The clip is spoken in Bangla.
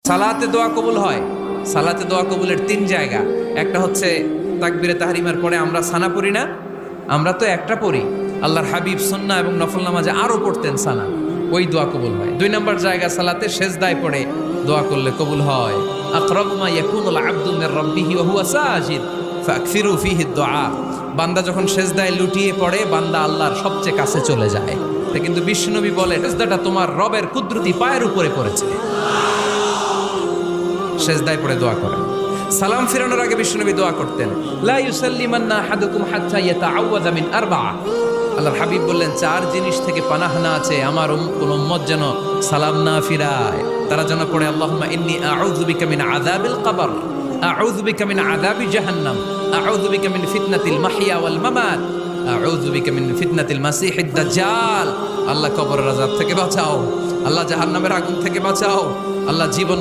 সালাতে দোয়া কবুল হয়। সালাতে দোয়া কবুলের 3 জায়গা। একটা হচ্ছে তাকবীরে তাহরিমার পরে আমরা সানা পড়ি না, আমরা তো একটা পড়ি। আল্লাহর হাবিব সুন্নাহ এবং নফল নামাজে আরো পড়তেন সানা, ওই দোয়া কবুল হয়। 2 নম্বর জায়গা সালাতে সেজদায় পড়ে দোয়া করলে কবুল হয়। আকরাবু মা ইয়াকুনুল আবদু মির রাব্বিহি ওয়া হুয়া সাজিদ ফাকসিরু ফীহি দুআ। বান্দা যখন সেজদায় লুটিয়ে পড়ে বান্দা আল্লাহর সবচেয়ে কাছে চলে যায়। তা কিন্তু বিশ্বনবী বলে সেজদাটা তোমার রবের কুদরতি পায়ের উপরে পড়েছে। সেজদায় পড়ে দোয়া করেন। সালাম ফিরানোর আগে বিশ্বনবী দোয়া করতেন, লা ইউসাল্লিমান্না আহাদুকুম হাত্তা ইয়াতাআওয়াযা মিন আরবা'a। আল্লাহর হাবিব বললেন 4 জিনিস থেকে পানাহ না আছে আমার কোন উম্মত যেন সালাম না ফিরায়। তারা যেন পড়ে আল্লাহুম্মা ইন্নী আউযু বিকা মিন আযাবিল কবর, আউযু বিকা মিন আযাবি জাহান্নাম, আউযু বিকা মিন ফিতনাতিল মাহইয়া ওয়াল মামাত, আউযু বিকা মিন ফিতনাতিল মাসিহিদ দাজ্জাল। আল্লাহ কবরের আযাব থেকে বাঁচাও, আল্লাহ জাহান্নামের আগুন থেকে বাঁচাও, আল্লাহ জীবন